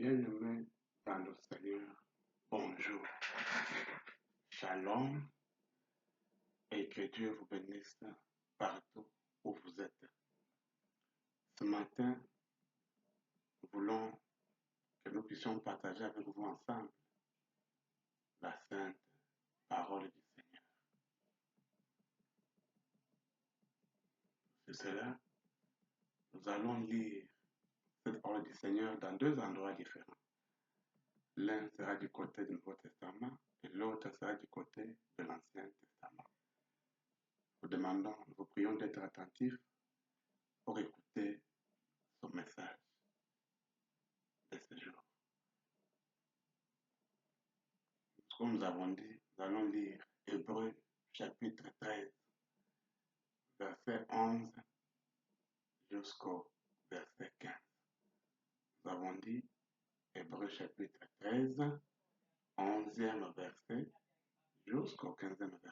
Bien-aimés dans le Seigneur, bonjour, shalom, et que Dieu vous bénisse partout où vous êtes. Ce matin, nous voulons que nous puissions partager avec vous ensemble la sainte parole du Seigneur. C'est cela, nous allons lire cette parole du Seigneur dans deux endroits différents. L'un sera du côté du Nouveau Testament et l'autre sera du côté de l'Ancien Testament. Nous vous prions d'être attentifs pour écouter son message de ce jour. Comme nous avons dit, nous allons lire Hébreux chapitre 13, verset 11 jusqu'au verset 15. Nous avons dit Hébreux chapitre 13, 11e verset jusqu'au 15e verset.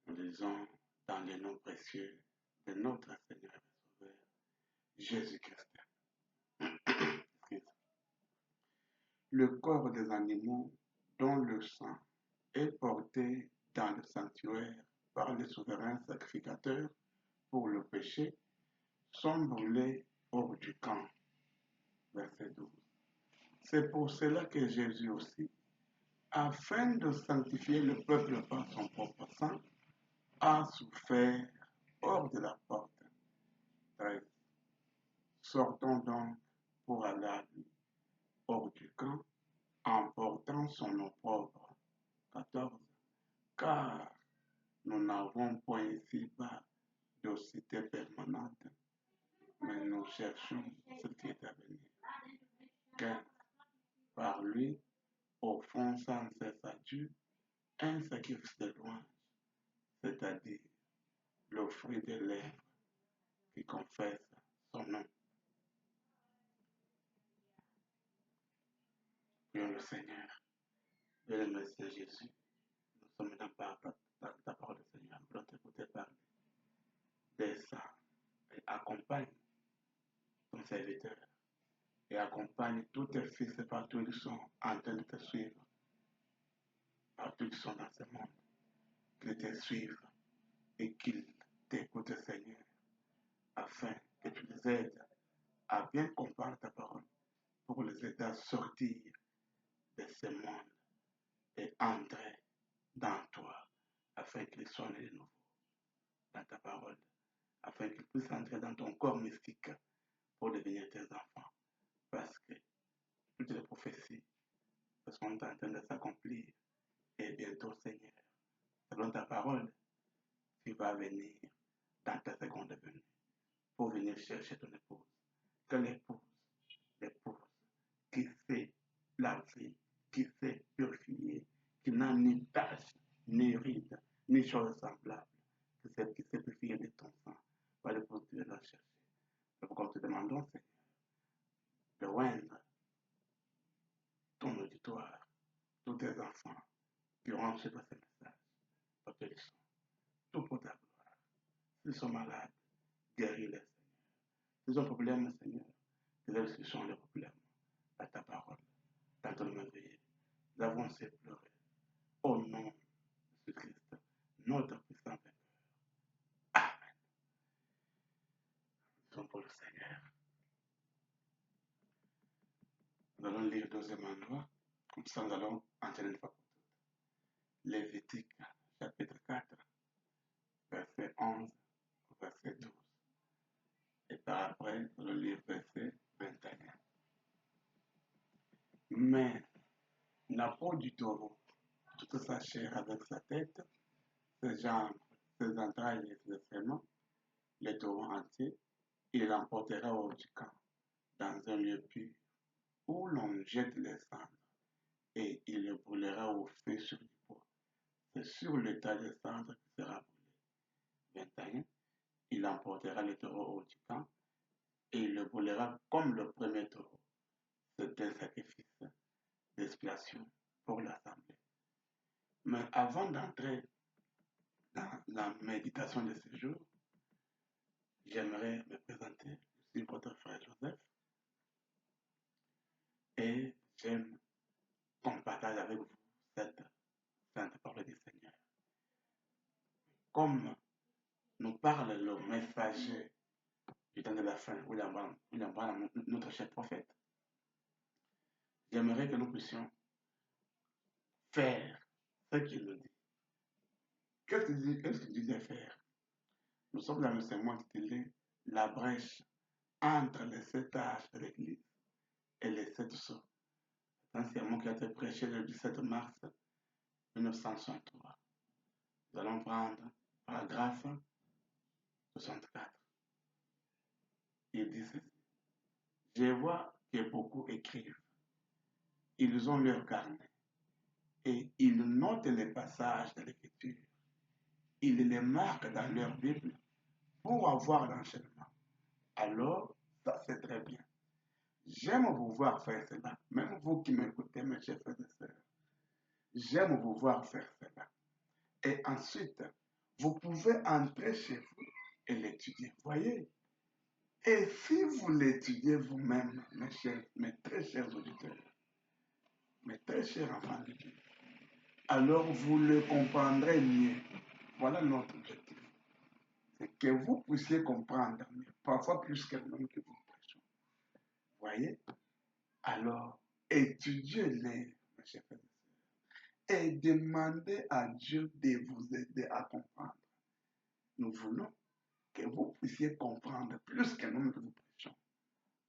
Nous lisons dans le nom précieux de notre Seigneur et Sauveur, Jésus-Christ. Le corps des animaux dont le sang est porté dans le sanctuaire par les souverains sacrificateurs pour le péché sont brûlés hors du camp. Verset 12. C'est pour cela que Jésus aussi, afin de sanctifier le peuple par son propre sang, a souffert hors de la porte. 13. Sortons donc pour aller à lui, hors du camp, en portant son opprobre. 14. Car nous n'avons point ici-bas de cité permanente, mais nous cherchons ce qui est à venir. 15. Par lui, offrons sans cesse à Dieu un sacrifice de louange, c'est-à-dire le fruit des lèvres qui confesse son nom. Prions le Seigneur. Bien-aimé Seigneur Jésus, nous sommes dans ta parole, Seigneur. Nous voulons t'écouter parler. Descends et accompagne ton serviteur et accompagne tous tes fils et partout qui sont en train de te suivre, partout qui sont dans ce monde, qu'ils te suivent et qu'ils t'écoutent, Seigneur, afin que tu les aides à bien comprendre ta parole pour les aider à sortir de ce monde et entrer dans toi, afin qu'ils soient nés de nouveau dans ta parole, afin qu'ils puissent entrer dans ton corps mystique pour devenir tes enfants. Parce que toutes les prophéties sont en train de s'accomplir et bientôt, Seigneur, selon ta parole, tu vas venir dans ta seconde venue pour venir chercher ton épouse. Que l'épouse qui sait laver, qui sait purifier, qui n'a ni tache, ni ride, ni chose semblable, que celle qui sait purifier de ton sang, va le continuer à chercher. C'est pourquoi nous te demandons, Seigneur, de rendre ton auditoire, tous tes enfants qui auront reçu ce message, pour que sont tout pour ta gloire. S'ils sont malades, guéris-les, Seigneur. S'ils ont des problèmes, Seigneur, c'est qui sont les problèmes, à ta parole, dans ton nom veillé. Nous avons assez pleuré. Au nom de Jésus-Christ, notre puissant Vainqueur. Amen. Nous sommes pour le Seigneur. Nous allons lire le deuxième endroit, comme ça nous allons enchaîner une fois pour toutes. Lévitique, chapitre 4, verset 11 au verset 12. Et par après, nous allons lire verset 21. Mais la peau du taureau, toute sa chair avec sa tête, ses jambes, ses entrailles et ses excréments, le taureau entier, il l'emportera hors du camp, dans un lieu pur, où l'on jette les cendres, et il le brûlera au feu sur du bois. C'est sur le tas de cendres qui sera brûlé. 21. Il emportera le taureau hors du camp, et il le brûlera comme le premier taureau. C'est un sacrifice d'expiation pour l'assemblée. Mais avant d'entrer dans la méditation de ce jour, j'aimerais me présenter. Je suis votre frère Joseph. Et j'aime qu'on partage avec vous cette sainte parole du Seigneur. Comme nous parle le messager du temps de la fin, William Branham, notre cher prophète, j'aimerais que nous puissions faire ce qu'il nous dit. Qu'est-ce qu'il disait faire? Nous sommes dans le sermon intitulé La brèche entre les 7 âges de l'Église et les 7 sceaux. C'est un sermon qui a été prêché le 17 mars 1963. Nous allons prendre paragraphe 64. Il dit ceci. Je vois que beaucoup écrivent. Ils ont leur carnet et ils notent les passages de l'Écriture. Ils les marquent dans leur Bible pour avoir l'enchaînement. Alors, ça c'est très bien. J'aime vous voir faire cela, même vous qui m'écoutez, mes chers frères et sœurs. J'aime vous voir faire cela. Et ensuite, vous pouvez entrer chez vous et l'étudier. Voyez? Et si vous l'étudiez vous-même, mes très chers auditeurs, mes très chers enfants de Dieu, alors vous le comprendrez mieux. Voilà notre objectif. C'est que vous puissiez comprendre mieux, parfois plus que nous que vous prêchons. Voyez? Alors, étudiez-les, mes chers frères et sœurs, et demandez à Dieu de vous aider à comprendre. Nous voulons que vous puissiez comprendre plus que nous que vous prêchons.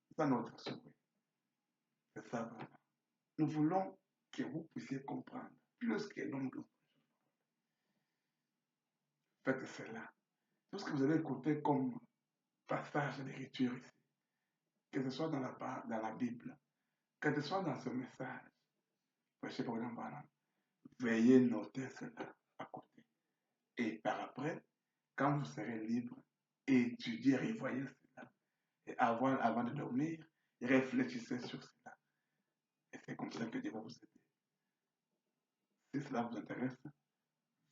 C'est ça notre souhait. C'est ça vraiment. Nous voulons que vous puissiez comprendre plus que nous que vous prêchons. Faites cela. Tout ce que vous avez écouté comme passage d'écriture ici, que ce soit dans la Bible, que ce soit dans ce message, prêché par William Branham, veuillez noter cela à côté. Et par après, quand vous serez libre, étudiez, revoyez cela. Et avant de dormir, réfléchissez sur cela. Et c'est comme ça que Dieu va vous aider. Si cela vous intéresse,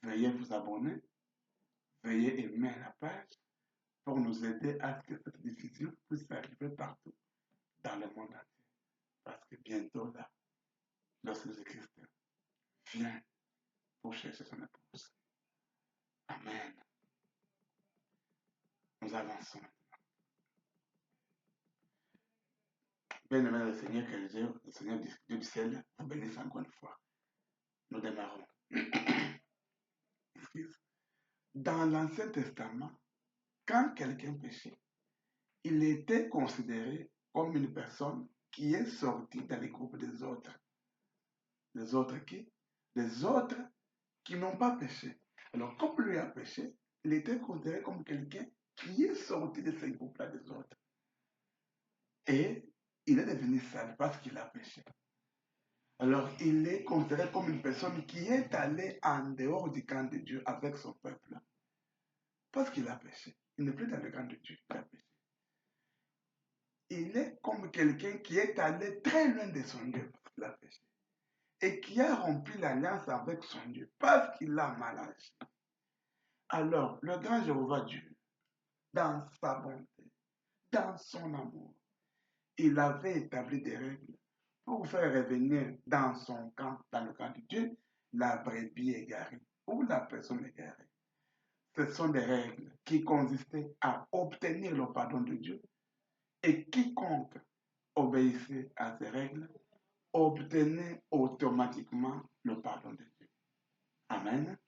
veuillez vous abonner, veuillez aimer la page pour nous aider à ce que cette diffusion puisse arriver partout dans le monde entier. Parce que bientôt là, lorsque Jésus-Christ vient pour chercher son épouse. Amen. Nous avançons maintenant. Bien-aimé le Seigneur, que Dieu, le Seigneur Dieu du ciel, vous bénisse encore une fois. Nous démarrons. Dans l'Ancien Testament, quand quelqu'un péchait, il était considéré comme une personne qui est sortie dans les groupes des autres. Les autres qui? Les autres qui n'ont pas péché. Alors, comme lui a péché, il était considéré comme quelqu'un qui est sorti de ces groupes-là des autres. Et il est devenu sale parce qu'il a péché. Alors, il est considéré comme une personne qui est allée en dehors du camp de Dieu avec son peuple. Parce qu'il a péché. Il n'est plus dans le camp de Dieu, il a péché. Il est comme quelqu'un qui est allé très loin de son Dieu parce qu'il a péché. Et qui a rompu l'alliance avec son Dieu parce qu'il a mal agi. Alors, le grand Jéhovah Dieu, dans sa bonté, dans son amour, il avait établi des règles pour faire revenir dans son camp, dans le camp de Dieu, la brebis égarée ou la personne égarée. Ce sont des règles qui consistaient à obtenir le pardon de Dieu et quiconque obéissait à ces règles obtenait automatiquement le pardon de Dieu. Amen.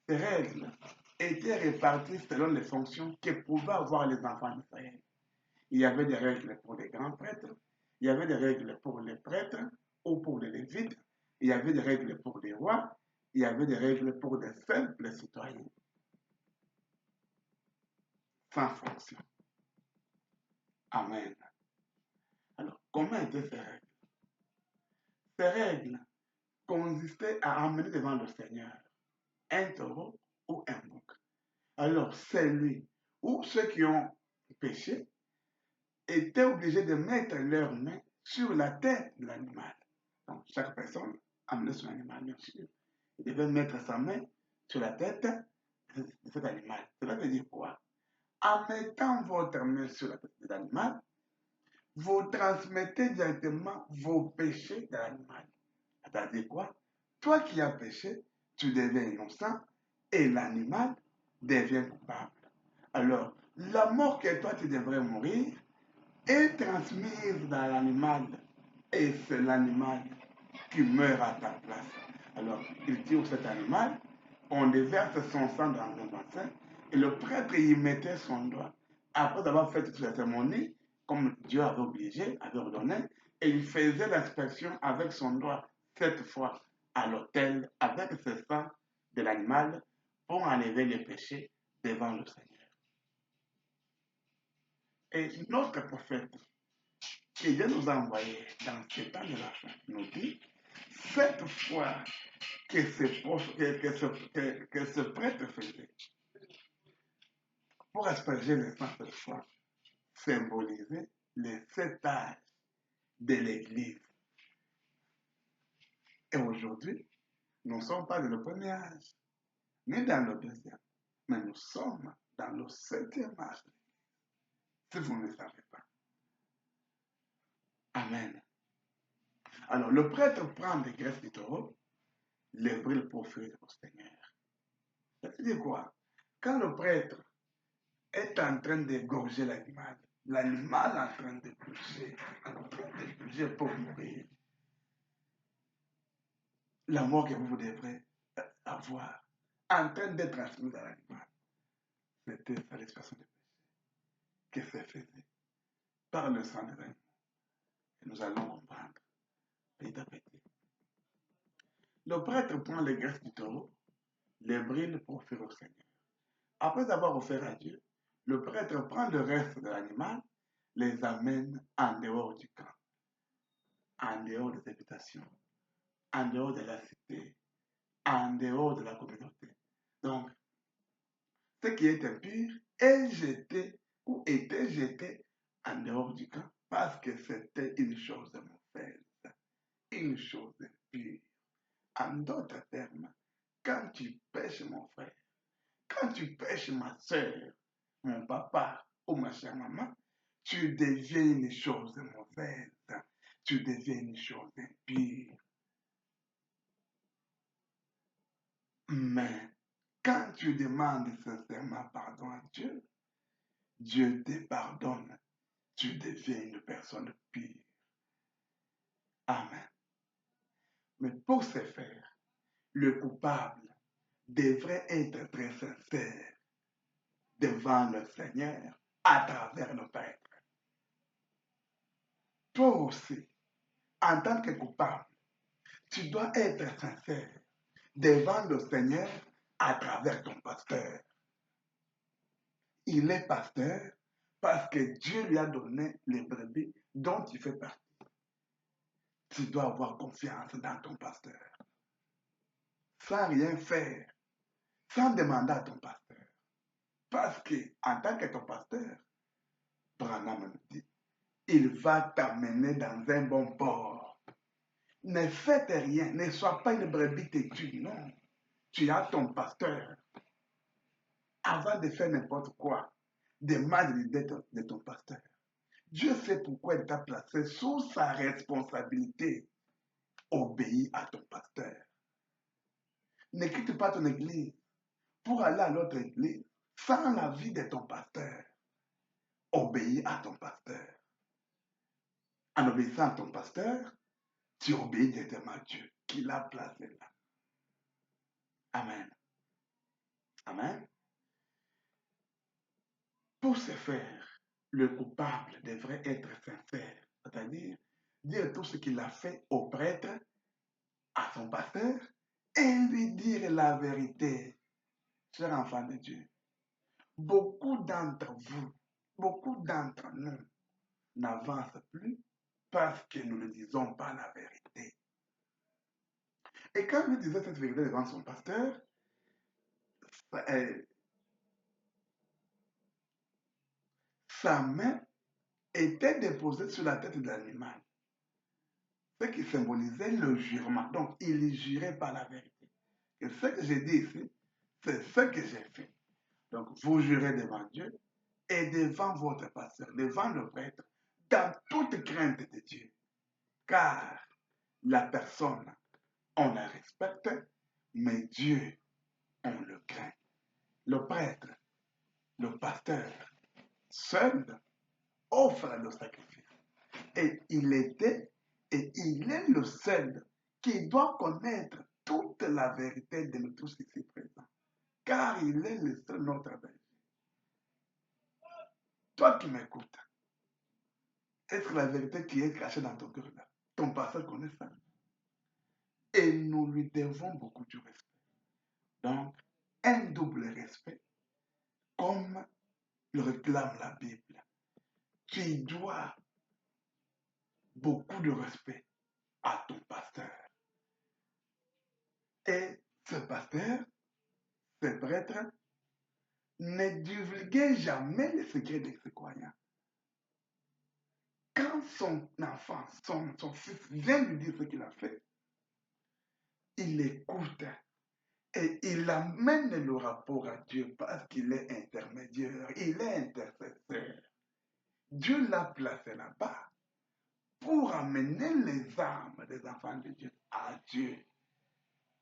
Ces règles étaient réparties selon les fonctions que pouvaient avoir les enfants d'Israël. Il y avait des règles pour les grands prêtres, il y avait des règles pour les prêtres ou pour les lévites, il y avait des règles pour les rois, il y avait des règles pour les simples citoyens. Sans fonction. Amen. Alors, comment étaient ces règles? Ces règles consistaient à amener devant le Seigneur un taureau ou un bouc. Alors, celui ou ceux qui ont péché étaient obligés de mettre leurs mains sur la tête de l'animal. Donc, chaque personne amenait son animal, bien sûr. Il devait mettre sa main sur la tête de cet animal. Cela veut dire quoi? En mettant votre main sur la tête de l'animal, vous transmettez directement vos péchés à l'animal. C'est-à-dire quoi? Toi qui as péché, tu deviens innocent et l'animal devient coupable. Alors, la mort que toi tu devrais mourir est transmise dans l'animal et c'est l'animal qui meurt à ta place. Alors, il tue cet animal, on déverse son sang dans un bassin et le prêtre y mettait son doigt. Après avoir fait toute la cérémonie, comme Dieu avait obligé, avait ordonné, et il faisait l'inspection avec son doigt, cette fois à l'autel, avec ce sang de l'animal, pour enlever les péchés devant le Seigneur. Et notre prophète, que Dieu nous a envoyé dans ce temps de la fin, nous dit, cette fois que ce prêtre faisait, pour asperger le sang cette fois, symboliser les 7 âges de l'Église. Et aujourd'hui, nous ne sommes pas dans le premier âge, ni dans le deuxième, mais nous sommes dans le 7e âge. Si vous ne le savez pas. Amen. Alors, le prêtre prend des graisses du taureau, les brûle pour offrir au Seigneur. C'est-à-dire quoi? Quand le prêtre est en train d'égorger l'animal, l'animal est en train de bouger pour mourir. La mort que vous devrez avoir, en train d'être transmise à l'animal, c'était sa l'expression de péché, que c'est fait par le sang de l'agneau. Et nous allons comprendre petit à petit. Le prêtre prend les graisses du taureau, les brûle pour offrir au Seigneur. Après avoir offert à Dieu, le prêtre prend le reste de l'animal, les amène en dehors du camp, en dehors des habitations, en dehors de la cité, en dehors de la communauté. Donc, ce qui est impur est jeté ou était jeté en dehors du camp parce que c'était une chose mauvaise, une chose impure. En d'autres termes, quand tu pêches mon frère, quand tu pêches ma soeur, mon papa ou ma chère maman, tu deviens une chose mauvaise, tu deviens une chose impure. Mais quand tu demandes sincèrement pardon à Dieu, Dieu te pardonne. Tu deviens une personne pure. Amen. Mais pour ce faire, le coupable devrait être très sincère devant le Seigneur à travers le prêtre. Toi aussi, en tant que coupable, tu dois être sincère devant le Seigneur à travers ton pasteur. Il est pasteur parce que Dieu lui a donné les brebis dont tu fais partie. Tu dois avoir confiance dans ton pasteur. Sans rien faire, sans demander à ton pasteur. Parce que, en tant que ton pasteur, Branham me dit, il va t'amener dans un bon port. Ne faites rien, ne sois pas une brebis têtue, non. Tu as ton pasteur. Avant de faire n'importe quoi, demande l'idée de ton pasteur. Dieu sait pourquoi il t'a placé sous sa responsabilité. Obéis à ton pasteur. Ne quitte pas ton église pour aller à l'autre église sans l'avis de ton pasteur. Obéis à ton pasteur. En obéissant à ton pasteur, tu obéis directement à Dieu qui l'a placé là. Amen. Amen. Pour ce faire, le coupable devrait être sincère, c'est-à-dire dire tout ce qu'il a fait au prêtre, à son pasteur, et lui dire la vérité. Chers enfants de Dieu, beaucoup d'entre vous, beaucoup d'entre nous n'avancent plus parce que nous ne disons pas la vérité. Et quand il disait cette vérité devant son pasteur, sa main était déposée sur la tête de l'animal, ce qui symbolisait le jurement. Donc, il jurait par la vérité. Et ce que j'ai dit ici, c'est ce que j'ai fait. Donc, vous jurez devant Dieu et devant votre pasteur, devant le prêtre, dans toute crainte de Dieu. Car la personne, on la respecte, mais Dieu, on le craint. Le prêtre, le pasteur, seul offre le sacrifice. Et il était et il est le seul qui doit connaître toute la vérité de nous tous ici présents. Car il est le seul notre berger. Toi qui m'écoutes, est-ce que la vérité qui est cachée dans ton cœur là, ton pasteur connaît ça? Et nous lui devons beaucoup de respect. Donc, un double respect, comme le réclame la Bible. Tu dois beaucoup de respect à ton pasteur. Et ce pasteur, ce prêtre, ne divulguez jamais les secrets de ses croyants. Quand son enfant, son fils vient lui dire ce qu'il a fait, il écoute et il amène le rapport à Dieu parce qu'il est intermédiaire, il est intercesseur. Dieu l'a placé là-bas pour amener les âmes des enfants de Dieu à Dieu.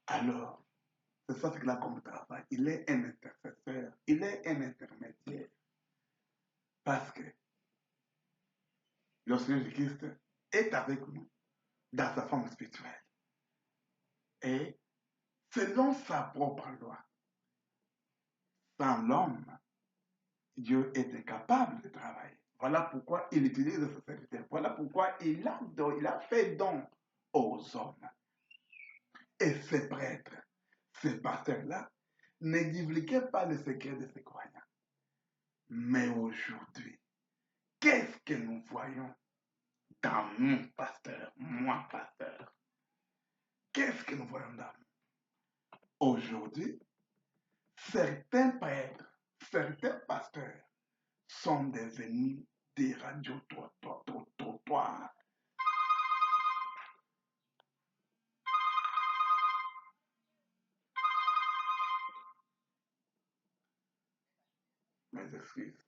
Alors, c'est ça qu'il a comme travail. Il est un intercesseur, il est un intermédiaire. Parce que le Seigneur Jésus-Christ est avec nous dans sa forme spirituelle. Et selon sa propre loi, sans l'homme, Dieu est incapable de travailler. Voilà pourquoi il utilise ce serviteur. Voilà pourquoi il a fait don aux hommes. Et ces prêtres, ces pasteurs-là, ne divulguaient pas le secret de ses croyants. Mais aujourd'hui, qu'est-ce que nous voyons dans mon pasteur, moi pasteur? Qu'est-ce que nous voyons dans nous? Aujourd'hui, certains prêtres, certains pasteurs sont devenus des radio-trottoirs. Mes excuses.